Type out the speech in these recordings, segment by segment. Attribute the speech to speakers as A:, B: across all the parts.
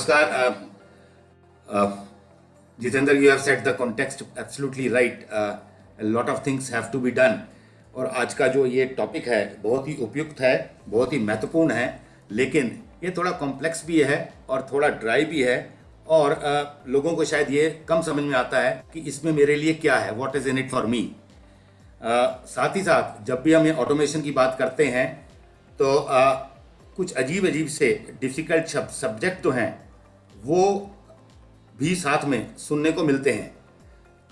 A: Namaskar. Jitendra, you have said the context absolutely right. A lot of things have to be done. और आज का जो ये topic है बहुत ही उपयुक्त है, बहुत ही महत्वपूर्ण है, लेकिन ये थोड़ा कॉम्प्लेक्स भी है और थोड़ा ड्राई भी है और लोगों को शायद ये कम समझ में आता है कि इसमें मेरे लिए क्या है, what is in it for me. साथ ही साथ जब भी हम ऑटोमेशन की बात करते हैं तो कुछ अजीब अजीब से डिफ़िकल्ट सब्जेक्ट तो हैं वो भी साथ में सुनने को मिलते हैं।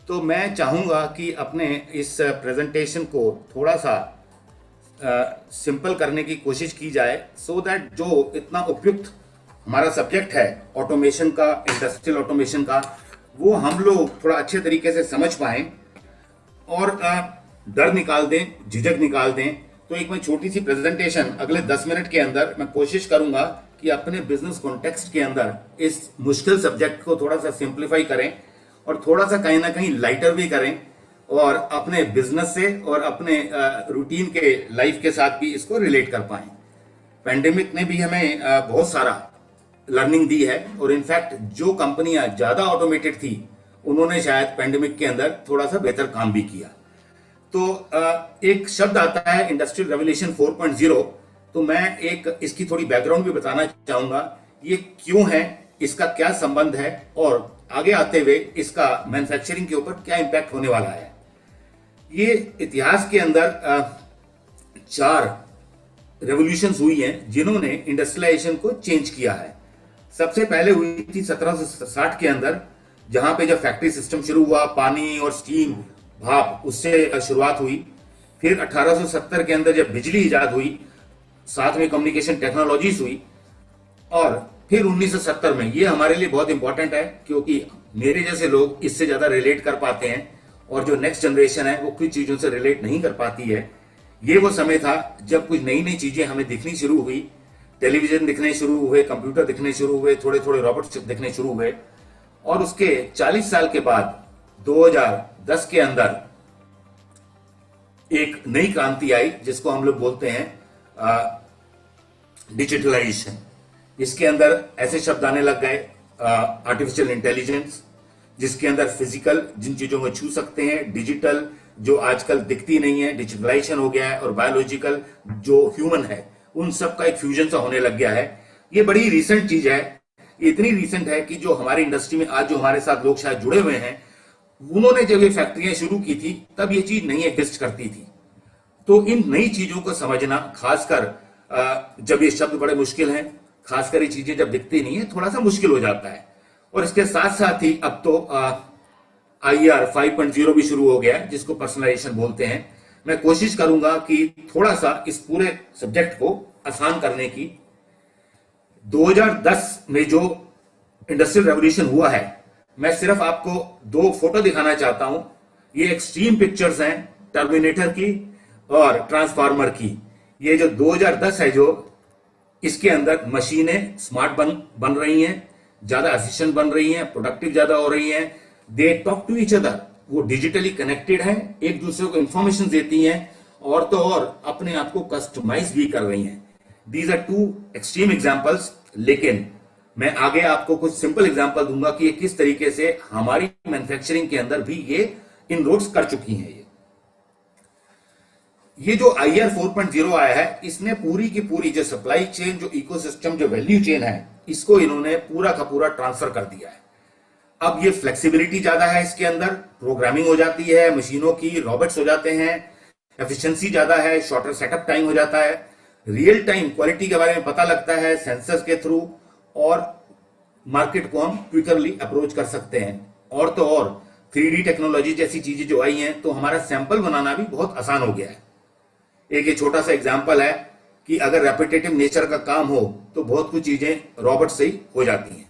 A: तो मैं चाहूँगा कि अपने इस प्रेजेंटेशन को थोड़ा सा सिंपल करने की कोशिश की जाए, सो दैट जो इतना उपयुक्त हमारा सब्जेक्ट है ऑटोमेशन का, इंडस्ट्रियल ऑटोमेशन का, वो हम लोग थोड़ा अच्छे तरीके से समझ पाएँ और डर निकाल दें, झिझक निकाल दें। तो एक मैं छोटी सी प्रेजेंटेशन अगले 10 मिनट के अंदर मैं कोशिश करूंगा कि अपने बिजनेस कॉन्टेक्स्ट के अंदर इस मुश्किल सब्जेक्ट को थोड़ा सा सिंप्लीफाई करें और थोड़ा सा कहीं ना कहीं लाइटर भी करें और अपने बिजनेस से और अपने रूटीन के लाइफ के साथ भी इसको रिलेट कर पाएं। पेंडेमिक ने भी हमें बहुत सारा लर्निंग दी है और इनफैक्ट जो कंपनियां ज़्यादा ऑटोमेटेड थी उन्होंने शायद पेंडेमिक के अंदर थोड़ा सा बेहतर काम भी किया। तो एक शब्द आता है इंडस्ट्रियल रेवोल्यूशन 4.0। तो मैं एक इसकी थोड़ी बैकग्राउंड भी बताना चाहूंगा, ये क्यों है, इसका क्या संबंध है और आगे आते हुए इसका मैन्युफैक्चरिंग के ऊपर क्या इंपैक्ट होने वाला है। ये इतिहास के अंदर 4 रेवोल्यूशंस हुई हैं जिन्होंने इंडस्ट्रियलाइजेशन को चेंज किया है। सबसे पहले हुई थी 1760 के अंदर, जहां पे जब फैक्ट्री सिस्टम शुरू हुआ, पानी और स्टीम, भाप, उससे शुरुआत हुई। फिर 1870 के अंदर जब बिजली ईजाद हुई, साथ में कम्युनिकेशन टेक्नोलॉजीज हुई, और फिर 1970 में, ये हमारे लिए बहुत इंपॉर्टेंट है क्योंकि मेरे जैसे लोग इससे ज्यादा रिलेट कर पाते हैं और जो नेक्स्ट जनरेशन है वो कुछ चीजों से रिलेट नहीं कर पाती है। ये वो समय था जब कुछ नई नई चीजें हमें दिखनी शुरू हुई, टेलीविजन दिखने शुरू हुए, कंप्यूटर दिखने शुरू हुए, थोड़े थोड़े रोबोट्स दिखने शुरू हुए। और उसके 40 साल के बाद 2010 के अंदर एक नई क्रांति आई जिसको हम लोग बोलते हैं डिजिटलाइजेशन। इसके अंदर ऐसे शब्द आने लग गए, आर्टिफिशियल इंटेलिजेंस, जिसके अंदर फिजिकल जिन चीजों को छू सकते हैं, डिजिटल जो आजकल दिखती नहीं है, डिजिटलाइजेशन हो गया है, और बायोलॉजिकल जो ह्यूमन है, उन सब का एक फ्यूजन सा होने लग गया है। ये बड़ी रिसेंट चीज है, इतनी रिसेंट है कि जो हमारी इंडस्ट्री में आज जो हमारे साथ लोग शायद जुड़े हुए हैं, उन्होंने जब ये फैक्ट्रियां शुरू की थी तब ये चीज नहीं एग्जिस्ट करती थी। तो इन नई चीजों को समझना, खासकर जब ये शब्द बड़े मुश्किल हैं, खासकर ये चीजें जब दिखती नहीं है, थोड़ा सा मुश्किल हो जाता है। और इसके साथ साथ ही अब तो IR 5.0 भी शुरू हो गया है, जिसको पर्सनलाइजेशन बोलते हैं। मैं कोशिश करूंगा कि थोड़ा सा इस पूरे सब्जेक्ट को आसान करने की। 2010 में जो इंडस्ट्रियल रेवोल्यूशन हुआ है, मैं सिर्फ आपको 2 फोटो दिखाना चाहता हूं। ये एक्सट्रीम पिक्चर्स हैं टर्मिनेटर की और ट्रांसफार्मर की। ये जो 2010 है, जो इसके अंदर मशीनें स्मार्ट बन रही हैं, ज्यादा एफिशिएंट बन रही हैं, प्रोडक्टिव ज्यादा हो रही हैं, they talk to each other, वो डिजिटली कनेक्टेड हैं, एक दूसरे को इंफॉर्मेशन देती हैं और तो और अपने आप को कस्टमाइज भी कर रही हैं। दीज आर 2 एक्सट्रीम एग्जांपल्स, लेकिन मैं आगे आपको कुछ सिंपल एग्जांपल दूंगा कि ये किस तरीके से हमारी मैन्युफैक्चरिंग के अंदर भी ये इनरोड्स कर चुकी हैं। ये जो IR 4.0 आया है, इसने पूरी की पूरी जो सप्लाई चेन, जो इकोसिस्टम, जो वैल्यू चेन है, इसको इन्होंने पूरा का पूरा ट्रांसफर कर दिया है। अब ये फ्लेक्सिबिलिटी ज्यादा है, इसके अंदर प्रोग्रामिंग हो जाती है, मशीनों की, रोबोट्स हो जाते हैं, एफिशिएंसी ज्यादा है, शॉर्टर सेटअप टाइम हो जाता है, रियल टाइम क्वालिटी के बारे में पता लगता है सेंसर्स के थ्रू, और मार्केट को हम क्विकरली अप्रोच कर सकते हैं। और तो और 3D टेक्नोलॉजी जैसी चीजें जो आई हैं, तो हमारा सैंपल बनाना भी बहुत आसान हो गया है। एक ये छोटा सा एग्जांपल है कि अगर रेपिटेटिव नेचर का काम हो तो बहुत कुछ चीजें रोबोट से ही हो जाती हैं।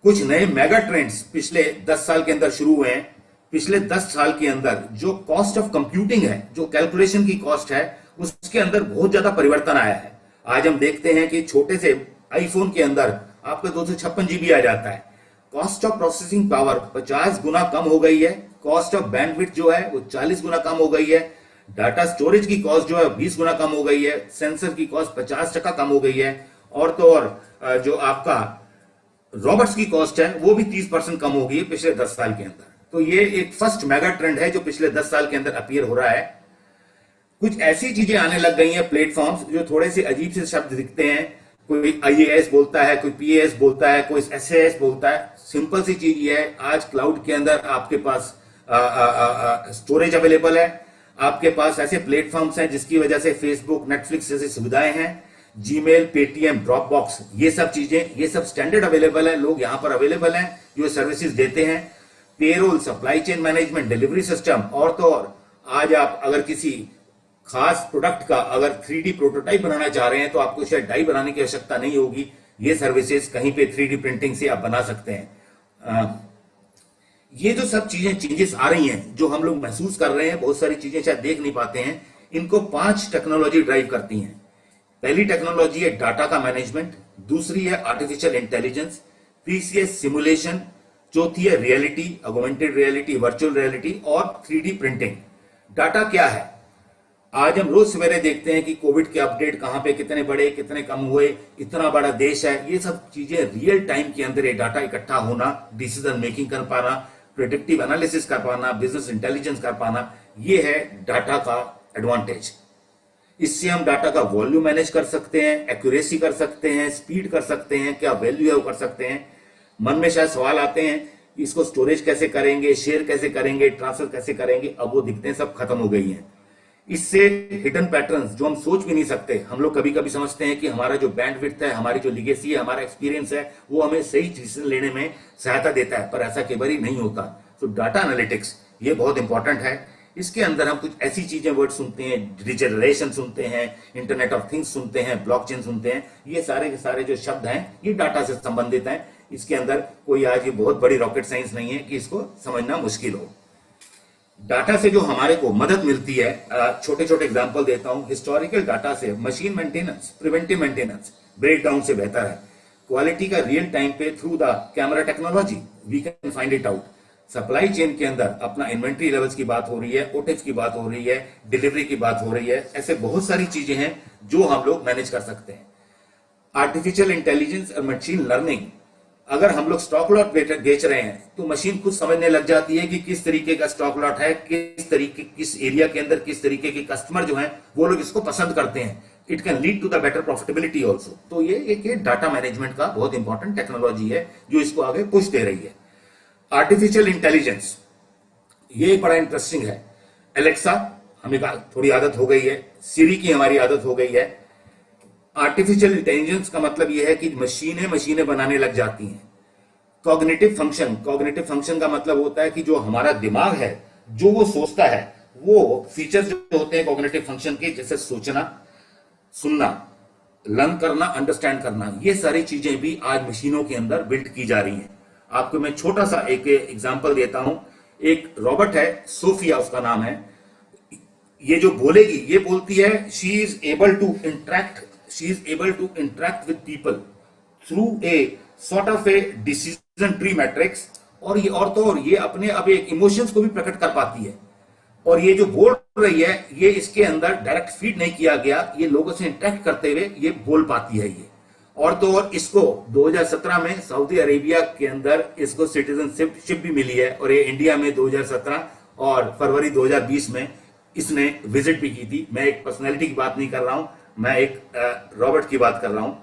A: कुछ नए मेगा ट्रेंड्स पिछले 10 साल के अंदर शुरू हुए हैं। पिछले 10 साल के अंदर जो कॉस्ट ऑफ कंप्यूटिंग है, जो कैलकुलेशन की कॉस्ट है, उसके अंदर बहुत ज्यादा परिवर्तन आया है। आज हम देखते हैं कि छोटे से आईफोन के अंदर आपका 256 GB आ जाता है। कॉस्ट ऑफ प्रोसेसिंग पावर 50 गुना कम हो गई है, कॉस्ट ऑफ बैंडविड्थ जो है वो 40 गुना कम हो गई है, डाटा स्टोरेज की कॉस्ट जो है 20 गुना कम हो गई है, सेंसर की कॉस्ट 50% कम हो गई है, और तो और जो आपका रॉबर्ट्स की कॉस्ट है वो भी 30% कम हो गई है पिछले 10 साल के अंदर। तो ये एक फर्स्ट मेगा ट्रेंड है जो पिछले 10 साल के अंदर अपीयर हो रहा है। कुछ ऐसी चीजें आने लग गई हैं प्लेटफॉर्म्स जो थोड़े से अजीब से शब्द दिखते हैं। कोई आईएएस बोलता है, कोई पीएएस बोलता है, कोई एसएएस बोलता है। सिंपल सी चीज ये है, आज क्लाउड के अंदर आपके पास स्टोरेज अवेलेबल है। आपके पास ऐसे प्लेटफॉर्म्स हैं जिसकी वजह से फेसबुक, नेटफ्लिक्स जैसी सुविधाएं हैं, जीमेल, पेटीएम, ड्रॉप बॉक्स, ये सब चीजें, ये सब स्टैंडर्ड अवेलेबल है, लोग यहां पर अवेलेबल हैं जो सर्विसेज देते हैं। Payroll, supply chain management, delivery system, और तो और आज आप अगर किसी खास प्रोडक्ट का अगर 3D प्रोटोटाइप बनाना चाह रहे हैं तो आपको शायद डाई बनाने की आवश्यकता नहीं होगी। ये सर्विसेज कहीं पे 3D प्रिंटिंग से आप बना सकते हैं। ये जो सब चीजें चेंजेस आ रही हैं जो हम लोग महसूस कर रहे हैं, बहुत सारी चीजें शायद देख नहीं पाते हैं, इनको 5 टेक्नोलॉजी ड्राइव करती हैं। पहली टेक्नोलॉजी है डाटा का मैनेजमेंट, दूसरी है आर्टिफिशियल इंटेलिजेंस, तीसरी है सिमुलेशन, चौथी है reality, augmented reality, virtual reality, और 3D प्रिंटिंग। डाटा क्या है? आज हम रोज सवेरे देखते हैं कि कोविड के अपडेट कहां पे कितने बढ़े, कितने कम हुए, इतना बड़ा देश है। ये सब चीजें रियल टाइम के अंदर ये डाटा इकट्ठा होना, डिसीजन मेकिंग कर पाना, प्रेडिक्टिव एनालिसिस कर पाना, बिजनेस इंटेलिजेंस कर पाना, ये है डाटा का एडवांटेज। इससे हम डाटा का वॉल्यूम मैनेज कर सकते हैं, एक्यूरेसी कर सकते हैं, स्पीड कर सकते हैं, क्या वैल्यू है वो कर सकते हैं। मन में शायद सवाल आते हैं इसको स्टोरेज कैसे करेंगे, शेयर कैसे करेंगे, ट्रांसफर कैसे करेंगे, अब वो दिखते हैं सब खत्म हो गई हैं। इससे हिडन पैटर्न्स जो हम सोच भी नहीं सकते, हम लोग कभी कभी समझते हैं कि हमारा जो बैंडविड्थ है, हमारी जो लिगेसी है, हमारा एक्सपीरियंस है, वो हमें सही डिसीजन लेने में सहायता देता है, पर ऐसा कई बार नहीं होता। तो डाटा एनालिटिक्स ये बहुत इंपॉर्टेंट है। इसके अंदर हम कुछ ऐसी चीजें वर्ड सुनते हैं, डिजिटलाइजेशन सुनते हैं, इंटरनेट ऑफ थिंग्स सुनते हैं, ब्लॉकचेन सुनते हैं, ये सारे के सारे जो शब्द हैं ये डाटा से संबंधित हैं। इसके अंदर कोई आज ये बहुत बड़ी रॉकेट साइंस नहीं है कि इसको समझना मुश्किल हो। डाटा से जो हमारे को मदद मिलती है, छोटे छोटे एग्जांपल देता हूं। हिस्टोरिकल डाटा से machine maintenance, preventive maintenance, breakdown से बेहतर है। क्वालिटी का रियल टाइम पे through the camera technology we can find it out. Supply chain के अंदर अपना इन्वेंट्री लेवल्स की बात हो रही है, ओटेक्स की बात हो रही है, डिलीवरी की बात हो रही है, ऐसे बहुत सारी चीजें हैं जो हम लोग मैनेज कर सकते हैं। आर्टिफिशियल इंटेलिजेंस और मशीन लर्निंग, अगर हम लोग स्टॉक लॉट बेच रहे हैं तो मशीन खुद समझने लग जाती है कि किस तरीके का स्टॉक लॉट है, किस तरीके, किस एरिया के अंदर किस तरीके के कस्टमर जो हैं वो लोग इसको पसंद करते हैं। It can lead to the better profitability also. तो ये एक डाटा मैनेजमेंट का बहुत इंपॉर्टेंट टेक्नोलॉजी है जो इसको आगे पुश दे रही है। आर्टिफिशियल इंटेलिजेंस ये बड़ा इंटरेस्टिंग है। एलेक्सा हमें थोड़ी आदत हो गई है, सीरी की हमारी आदत हो गई है। आर्टिफिशियल इंटेलिजेंस का मतलब यह है कि मशीनें मशीनें बनाने लग जाती हैं। कॉग्निटिव फंक्शन का मतलब होता है कि जो हमारा दिमाग है, जो वो सोचता है, वो फीचर्स जो होते हैं कॉग्निटिव फंक्शन के, जैसे सोचना, सुनना, लर्न करना, अंडरस्टैंड करना, ये सारी चीजें भी आज मशीनों के अंदर बिल्ड की जा रही हैं। आपको मैं छोटा सा एक एग्जांपल देता हूं। एक रॉबोट है, सोफिया उसका नाम है। ये जो बोलेगी, ये बोलती है she is able to interact with people through a sort of a decision tree matrix. और ये और तो और ये अपने अब एक इमोशंस को भी प्रकट कर पाती है। और ये जो बोल रही है, ये इसके अंदर डायरेक्ट फीड नहीं किया गया, ये लोगों से इंटरेक्ट करते हुए ये बोल पाती है ये। और तो और इसको 2017 में सऊदी अरेबिया के अंदर इसको सिटीजनशिप भी मिली है, और ये इंडिया में 2017 और फरवरी 2020 में इसने विजिट भी की थी। मैं एक पर्सनैलिटी की बात नहीं कर रहा हूं, मैं एक रॉबर्ट की बात कर रहा हूं।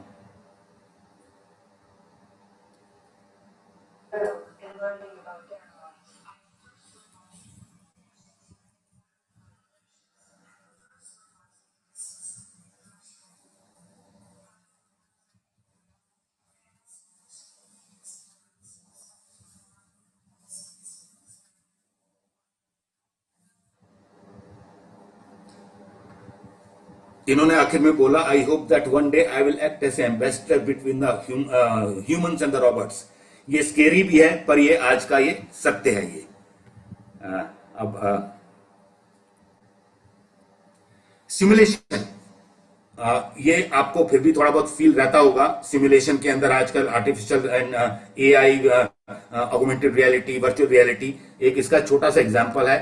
A: इन्होंने आखिर में बोला, I hope that one day I will act as ambassador between the humans and the robots. ये स्केरी भी है, पर ये आज का ये सत्य है। ये अब सिमुलेशन, ये आपको फिर भी थोड़ा बहुत फील रहता होगा। सिमुलेशन के अंदर आजकल artificial and AI, augmented reality, virtual reality, एक इसका छोटा सा एग्जांपल है।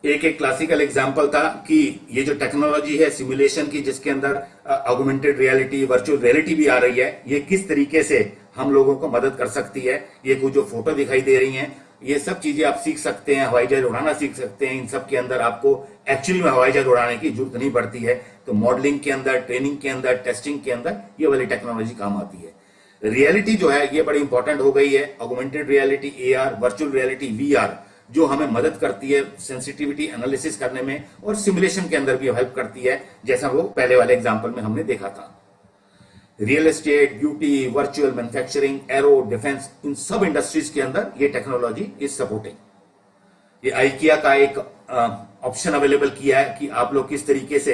A: एक एक क्लासिकल एग्जांपल था कि ये जो टेक्नोलॉजी है सिमुलेशन की, जिसके अंदर ऑगमेंटेड रियलिटी, वर्चुअल रियलिटी भी आ रही है, ये किस तरीके से हम लोगों को मदद कर सकती है। ये कुछ जो फोटो दिखाई दे रही हैं, ये सब चीजें आप सीख सकते हैं, हवाई जहाज उड़ाना सीख सकते हैं। इन सब के अंदर आपको एक्चुअली में हवाई जहाज उड़ाने की जरूरत नहीं पड़ती है। तो मॉडलिंग के अंदर, ट्रेनिंग के अंदर, टेस्टिंग के अंदर ये वाली टेक्नोलॉजी काम आती है। रियलिटी जो है ये बड़ी इंपॉर्टेंट हो गई है। Augmented reality AR, virtual reality VR, जो हमें मदद करती है सेंसिटिविटी एनालिसिस करने में, और सिमुलेशन के अंदर भी हेल्प करती है, जैसा वो पहले वाले एग्जांपल में हमने देखा था। Real estate, beauty, virtual manufacturing, aero, defence, इन सब इंडस्ट्रीज के अंदर ये टेक्नोलॉजी इज सपोर्टिंग। ये आइकिया का एक ऑप्शन अवेलेबल किया है कि आप लोग किस तरीके से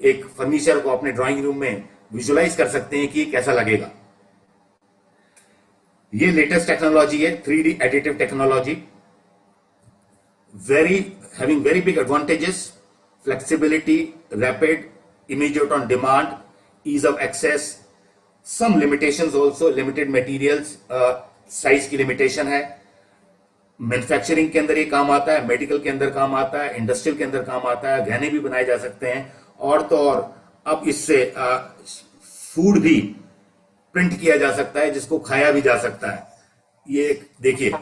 A: एक फर्नीचर को अपने ड्राइंग रूम में विजुअलाइज कर सकते हैं कि कैसा लगेगा। ये लेटेस्ट टेक्नोलॉजी है, 3D additive technology, having very big advantages: flexibility, rapid, immediate on demand, ease of access, some limitations also, limited materials, size की limitation है। मैन्युफैक्चरिंग के अंदर ये काम आता है, मेडिकल के अंदर काम आता है, इंडस्ट्रियल के अंदर काम आता है, गहने भी बनाए जा सकते हैं, और तो और अब इससे फूड भी प्रिंट किया जा सकता है, जिसको खाया भी जा सकता है। ये देखिए,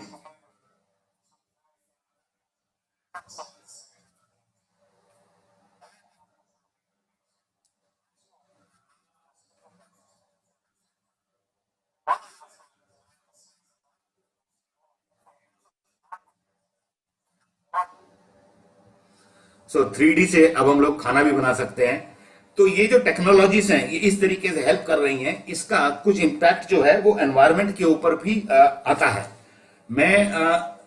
A: सो 3D से अब हम लोग खाना भी बना सकते हैं। तो ये जो टेक्नोलॉजीज हैं ये इस तरीके से हेल्प कर रही हैं। इसका कुछ इम्पैक्ट जो है वो एनवायरनमेंट के ऊपर भी आता है। मैं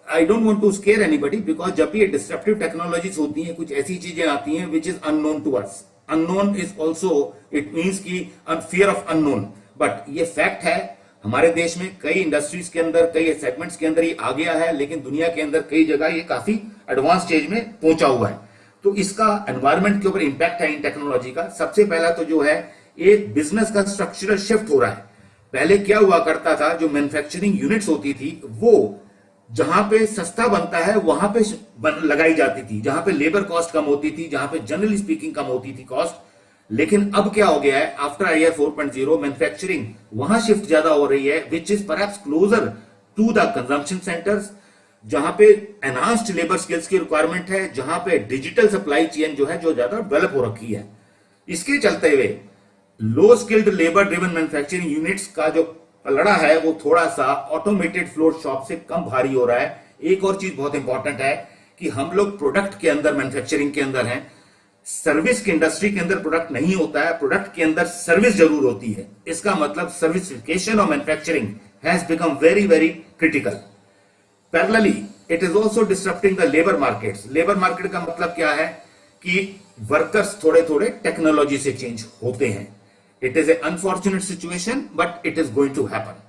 A: I don't want to scare anybody, because जब भी ये डिस्ट्रप्टिव टेक्नोलॉजीज होती हैं, कुछ ऐसी चीजें आती हैं which is unknown to us. Unknown is also, it means की फियर ऑफ अननोन, बट ये फैक्ट है। हमारे देश में कई इंडस्ट्रीज के अंदर, कई सेगमेंट्स के अंदर ये आ गया है, लेकिन दुनिया के अंदर कई जगह ये काफी एडवांस स्टेज में पहुंचा हुआ है। तो इसका एनवायरनमेंट के ऊपर इंपैक्ट है इन टेक्नोलॉजी का। सबसे पहला तो जो है, एक बिजनेस का स्ट्रक्चरल शिफ्ट हो रहा है। पहले क्या हुआ करता था, जो मैन्युफैक्चरिंग यूनिट्स होती थी वो जहां पे सस्ता बनता है वहां पे लगाई जाती थी, जहां पे लेबर कॉस्ट कम होती थी, जहां पे जनरली स्पीकिंग कम होती थी कॉस्ट। लेकिन अब क्या हो गया है, आफ्टर ईयर 4.0 मैन्युफैक्चरिंग वहां शिफ्ट ज्यादा हो रही है, which is perhaps closer to the consumption centres, जहां पे एनहांस्ड लेबर स्किल्स की रिक्वायरमेंट है, जहां पे डिजिटल सप्लाई चेन जो है जो ज्यादा डेवलप हो रखी है। इसके चलते हुए low skilled labour driven manufacturing units का जो पलड़ा है वो थोड़ा सा ऑटोमेटेड फ्लोर शॉप से कम भारी हो रहा है। एक और चीज बहुत इंपॉर्टेंट है कि हम लोग प्रोडक्ट के अंदर, मैन्युफैक्चरिंग के अंदर हैं, सर्विस की इंडस्ट्री के अंदर प्रोडक्ट नहीं होता है, प्रोडक्ट के अंदर सर्विस जरूर होती है। इसका मतलब servicification of manufacturing has become very very critical. Parallelly it is also disturbing the labour markets. Labour market का मतलब क्या है कि वर्कर्स थोड़े थोड़े टेक्नोलॉजी से चेंज होते हैं। It is a unfortunate situation, but it is going to happen.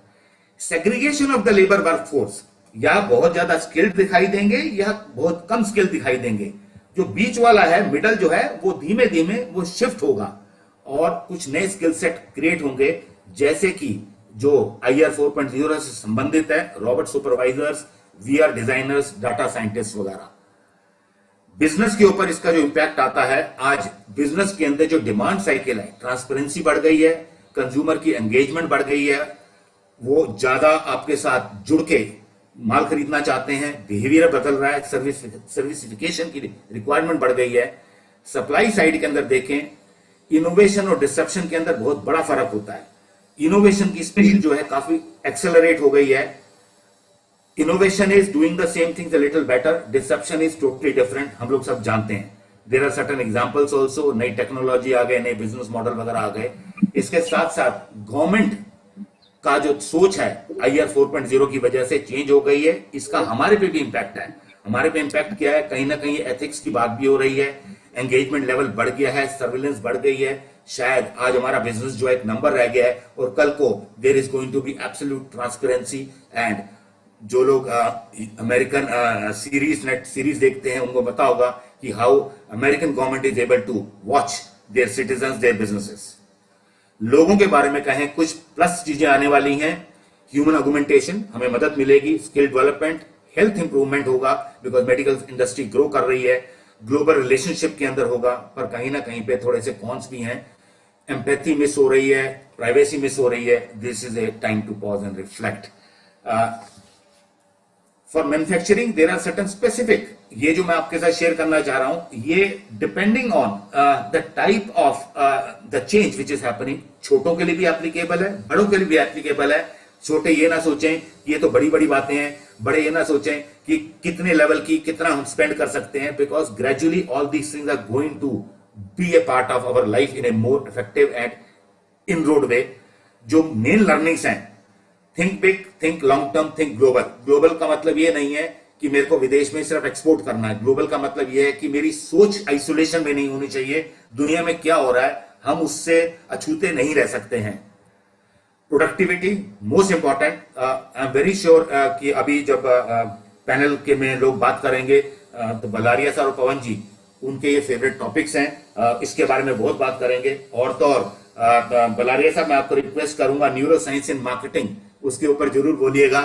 A: Segregation of the labour workforce, या बहुत ज्यादा स्किल्ड दिखाई देंगे या बहुत कम स्किल दिखाई देंगे। जो बीच वाला है, मिडल जो है, वो धीमे धीमे वो शिफ्ट होगा और कुछ नए स्किल सेट क्रिएट होंगे, जैसे कि जो आईआर 4.0 से संबंधित है, robot supervisors, VR designers, data scientist वगैरह। बिजनेस के ऊपर इसका जो इंपैक्ट आता है, आज बिजनेस के अंदर जो डिमांड साइकिल है, ट्रांसपेरेंसी बढ़ गई है, कंज्यूमर की एंगेजमेंट बढ़ गई है, वो ज्यादा आपके साथ जुड़ के माल खरीदना चाहते हैं, बिहेवियर बदल रहा है, सर्विसिफिकेशन की रिक्वायरमेंट बढ़ गई है। सप्लाई साइड के अंदर देखें, इनोवेशन और डिस्ट्रप्शन के अंदर बहुत बड़ा फर्क होता है। इनोवेशन की स्पीड जो है काफी एक्सेलरेट हो गई है। Innovation is doing the same things a little better, disruption is totally different, हम लोग सब जानते हैं। There are certain examples also, नई टेक्नोलॉजी आ गए, नए बिजनेस मॉडल वगैरह आ गए। इसके साथ साथ गवर्नमेंट का जो सोच है आईआर 4.0 की वजह से चेंज हो गई है। इसका हमारे पे भी इंपैक्ट है। हमारे पे इंपैक्ट क्या है, कहीं ना कहीं एथिक्स की बात भी हो रही है, एंगेजमेंट लेवल बढ़ गया है, सर्विलेंस बढ़ गई है। शायद आज हमारा बिजनेस जो एक नंबर रह गया है और कल को there is going to be absolute transparency. And जो लोग अमेरिकन नेट सीरीज देखते हैं उनको पता होगा कि how American government is able to watch their citizens, their businesses. लोगों के बारे में कहें, कुछ प्लस चीजें आने वाली हैं। ह्यूमन ऑगमेंटेशन, हमें मदद मिलेगी, स्किल डेवलपमेंट, हेल्थ इंप्रूवमेंट होगा बिकॉज मेडिकल इंडस्ट्री ग्रो कर रही है। ग्लोबल रिलेशनशिप के अंदर होगा, पर कहीं ना कहीं पे थोड़े से कॉन्स भी हैं। एम्पैथी मिस हो रही है, प्राइवेसी मिस हो रही है। This is a time to pause and reflect. For manufacturing there are certain specific, ये जो मैं आपके साथ शेयर करना चाह रहा हूं, ये depending on the type of the change which is happening, छोटों के लिए भी एप्लीकेबल है, बड़ों के लिए भी एप्लीकेबल है। छोटे ये ना सोचें कि ये तो बड़ी बड़ी बातें हैं, बड़े ये ना सोचें कि कितने लेवल की कितना हम स्पेंड कर सकते हैं, because gradually all these things are going to be a part of our life in a more effective and in road way. जो मेन लर्निंग्स हैं, think big, think long term, think global. Global का मतलब ये नहीं है कि मेरे को विदेश में सिर्फ एक्सपोर्ट करना है। ग्लोबल का मतलब ये है कि मेरी सोच आइसोलेशन में नहीं होनी चाहिए। दुनिया में क्या हो रहा है हम उससे अछूते नहीं रह सकते हैं। Productivity most important. I am very sure कि अभी जब पैनल के में लोग बात करेंगे तो बलारिया सर और पवन जी, उनके ये फेवरेट टॉपिक्स हैं, इसके बारे में बहुत बात करेंगे। और तो और बलारिया साहब, मैं आपको रिक्वेस्ट करूंगा न्यूरो साइंस इन मार्केटिंग, उसके ऊपर जरूर बोलिएगा।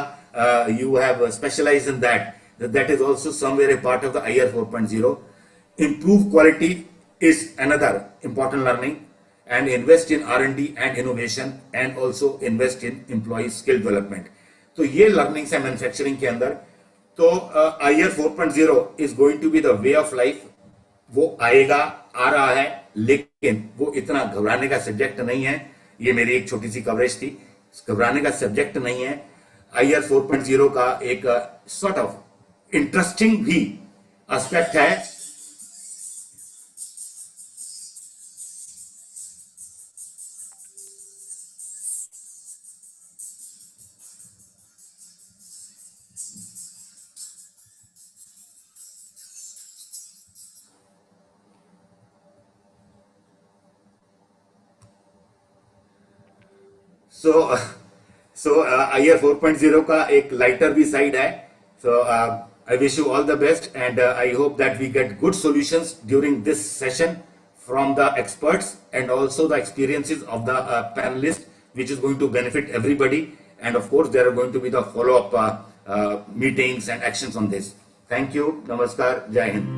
A: You have specialised in that is also somewhere a part of the IR 4.0। improve quality is another important learning, and invest in R&D and innovation, and also invest in employee skill development। तो ये learnings है manufacturing के अंदर। तो IR 4.0 is going to be the way of life. वो आएगा, आ रहा है, लेकिन वो इतना घबराने का सब्जेक्ट नहीं है। ये मेरी एक छोटी सी कवरेज थी, घबराने का सब्जेक्ट नहीं है। IR 4.0 का एक सॉर्ट ऑफ इंटरेस्टिंग भी एस्पेक्ट है। सो IR 4.0 का एक लाइटर भी साइड है। So I wish you all the best, and I hope that we get good solutions during this session from the experts and also the experiences of the panelists, which is going to benefit everybody. And of course, there are going to be the follow-up meetings and actions on this. Thank you. Namaskar. Jai Hind.